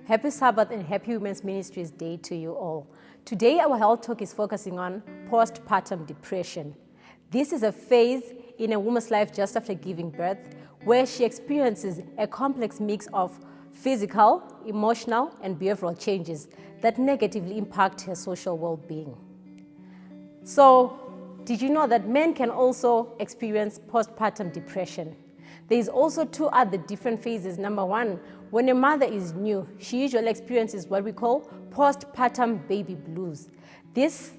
Happy Sabbath and Happy Women's Ministries Day to you all. Today our health talk is focusing on postpartum depression. This is a phase in a woman's life just after giving birth where she experiences a complex mix of physical, emotional, and behavioral changes that negatively impact her social well-being. So, did you know that men can also experience postpartum depression? There is also two other different phases. Number one, when a mother is new, she usually experiences what we call postpartum baby blues. This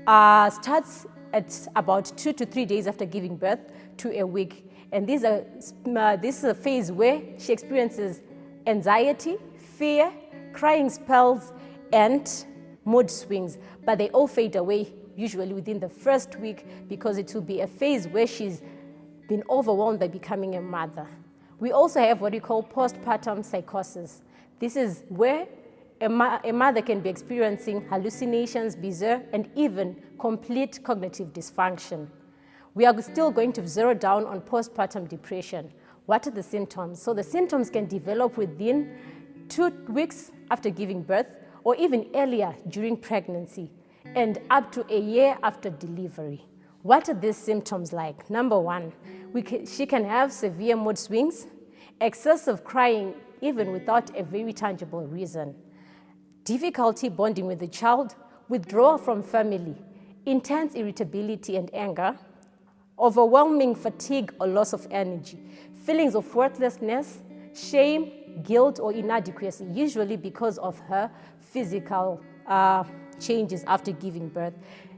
starts at about 2 to 3 days after giving birth to a week. And this is a phase where she experiences anxiety, fear, crying spells, and mood swings. But they all fade away usually within the first week because it will be a phase where she's been overwhelmed by becoming a mother. We also have what we call postpartum psychosis. This is where a mother can be experiencing hallucinations, bizarre, and even complete cognitive dysfunction. We are still going to zero down on postpartum depression. What are the symptoms? So the symptoms can develop within 2 weeks after giving birth or even earlier during pregnancy and up to a year after delivery. What are these symptoms like? Number one, she can have severe mood swings, excessive crying even without a very tangible reason, difficulty bonding with the child, withdrawal from family, intense irritability and anger, overwhelming fatigue or loss of energy, feelings of worthlessness, shame, guilt or inadequacy, usually because of her physical changes after giving birth,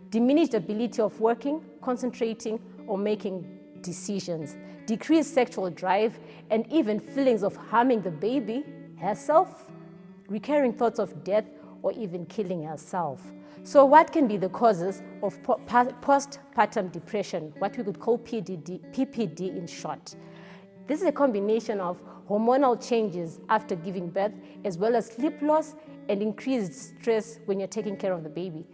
diminished ability of working, concentrating, or making decisions, decreased sexual drive, and even feelings of harming the baby, herself, recurring thoughts of death, or even killing herself. So what can be the causes of postpartum depression, what we could call PPD in short? This is a combination of hormonal changes after giving birth, as well as sleep loss and increased stress when you're taking care of the baby.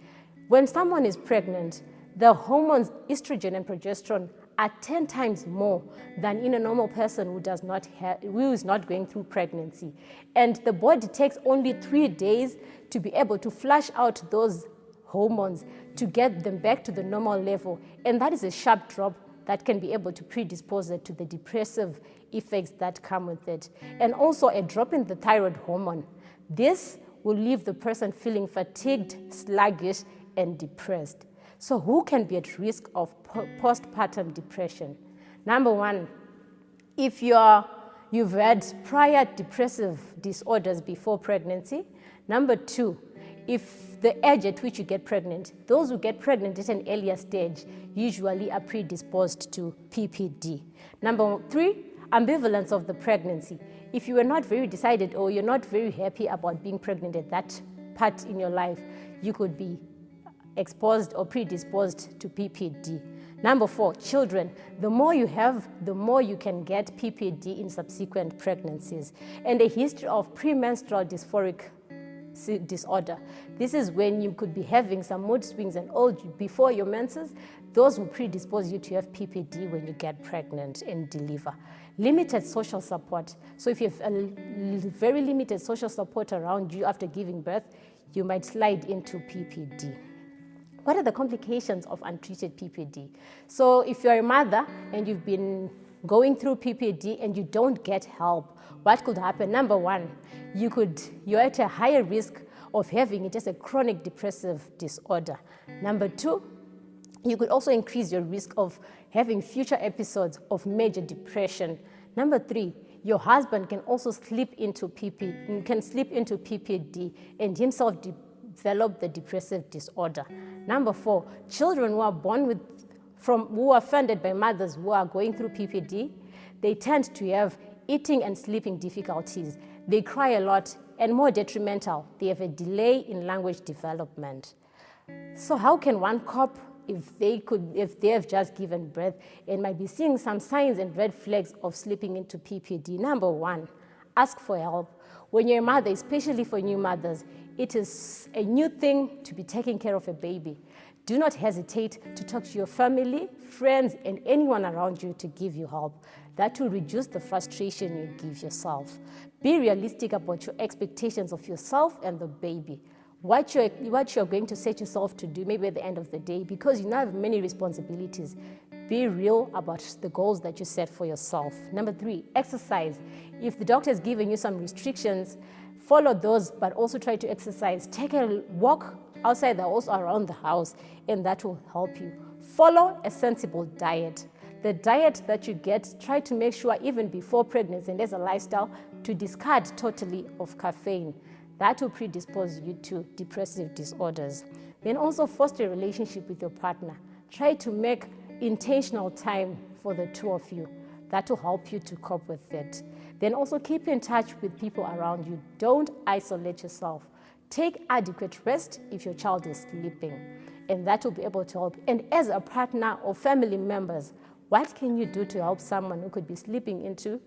When someone is pregnant, the hormones estrogen and progesterone are 10 times more than in a normal person who is not going through pregnancy. And the body takes only 3 days to be able to flush out those hormones to get them back to the normal level. And that is a sharp drop that can be able to predispose it to the depressive effects that come with it. And also a drop in the thyroid hormone. This will leave the person feeling fatigued, sluggish, and depressed. So who can be at risk of postpartum depression? Number one, if you've had prior depressive disorders before pregnancy. Number two, if the age at which you get pregnant, those who get pregnant at an earlier stage usually are predisposed to PPD. Number three, ambivalence of the pregnancy. If you were not very decided or you're not very happy about being pregnant at that part in your life, you could be exposed or predisposed to PPD. Number four, children. The more you have, the more you can get PPD in subsequent pregnancies. And a history of premenstrual dysphoric disorder. This is when you could be having some mood swings and all before your menses. Those will predispose you to have PPD when you get pregnant and deliver. Limited social support. So if you have a very limited social support around you after giving birth, you might slide into PPD. What are the complications of untreated PPD? So if you're a mother and you've been going through PPD and you don't get help, what could happen? Number one, you're at a higher risk of having it as a chronic depressive disorder. Number two, you could also increase your risk of having future episodes of major depression. Number three, your husband can also slip into PPD and himself develop the depressive disorder. Number four, children who are born who are funded by mothers who are going through PPD, they tend to have eating and sleeping difficulties. They cry a lot, and more detrimental, they have a delay in language development. So how can one cope if they have just given birth and might be seeing some signs and red flags of slipping into PPD? Number one, ask for help. When you're a mother, especially for new mothers, it is a new thing to be taking care of a baby. Do not hesitate to talk to your family, friends, and anyone around you to give you help. That will reduce the frustration you give yourself. Be realistic about your expectations of yourself and the baby. What you're going to set yourself to do maybe at the end of the day, because you now have many responsibilities. Be real about the goals that you set for yourself. Number 3, exercise. If the doctor is giving you some restrictions, follow those, but also try to exercise. Take a walk outside the house or around the house, and that will help you. Follow a sensible diet. The diet that you get, try to make sure even before pregnancy and as a lifestyle to discard totally of caffeine. That will predispose you to depressive disorders. Then also foster a relationship with your partner. Try to make intentional time for the two of you. That will help you to cope with it. Then also keep in touch with people around you. Don't isolate yourself. Take adequate rest if your child is sleeping, and that will be able to help. And as a partner or family members, what can you do to help someone who could be slipping into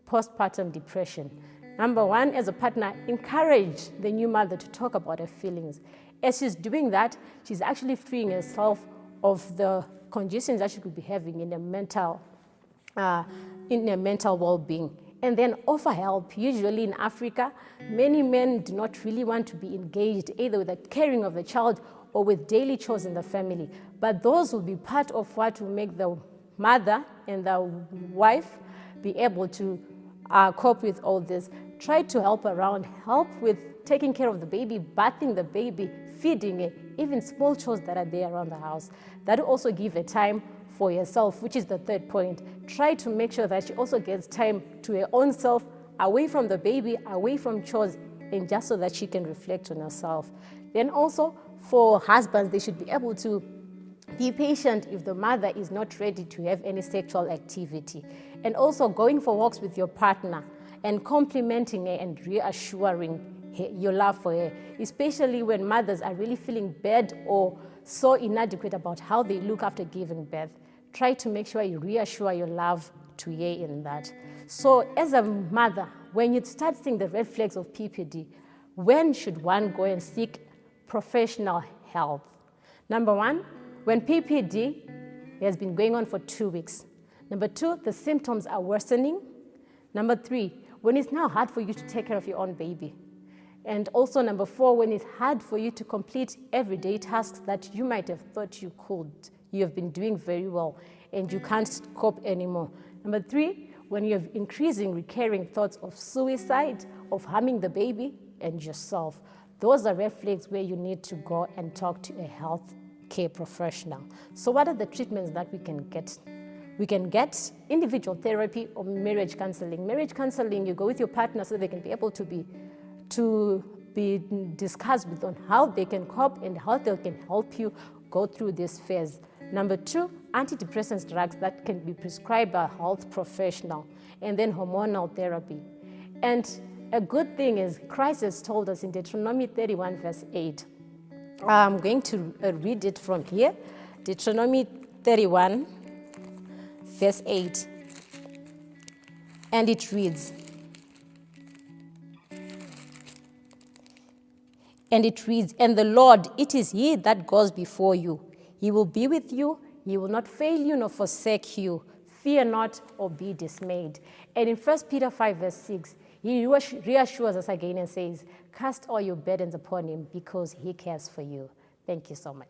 postpartum depression? Number 1, as a partner, encourage the new mother to talk about her feelings. As she's doing that, she's actually freeing herself of the conditions that she could be having in a mental well-being. And then offer help. Usually in Africa, many men do not really want to be engaged either with the caring of the child or with daily chores in the family. But those will be part of what will make the mother and the wife be able to cope with all this. Try to help around, help with taking care of the baby, bathing the baby, feeding it, even small chores that are there around the house. That will also give a time for yourself, which is the 3rd point. Try to make sure that she also gets time to her own self, away from the baby, away from chores, and just so that she can reflect on herself. Then also for husbands, they should be able to be patient if the mother is not ready to have any sexual activity. And also going for walks with your partner and complimenting her and reassuring your love for her, especially when mothers are really feeling bad or so inadequate about how they look after giving birth. Try to make sure you reassure your love to her in that. So as a mother, when you start seeing the red flags of PPD, when should one go and seek professional help? Number 1, when PPD has been going on for 2 weeks. Number 2, the symptoms are worsening. Number 3, when it's now hard for you to take care of your own baby. And also number 4, when it's hard for you to complete everyday tasks that you might have thought you could. You have been doing very well and you can't cope anymore. Number 3, when you have increasing recurring thoughts of suicide, of harming the baby and yourself. Those are red flags where you need to go and talk to a health care professional. So what are the treatments that we can get? We can get individual therapy or marriage counseling. Marriage counseling, you go with your partner so they can be able to be discussed with on how they can cope and how they can help you go through this phase. Number 2, antidepressant drugs that can be prescribed by a health professional, and then hormonal therapy. And a good thing is Christ has told us in Deuteronomy 31 verse 8. I'm going to read it from here. Deuteronomy 31 verse 8. And it reads, and the Lord, it is He that goes before you. He will be with you. He will not fail you nor forsake you. Fear not or be dismayed. And in 1 Peter 5 verse 6, He reassures us again and says, cast all your burdens upon Him because He cares for you. Thank you so much.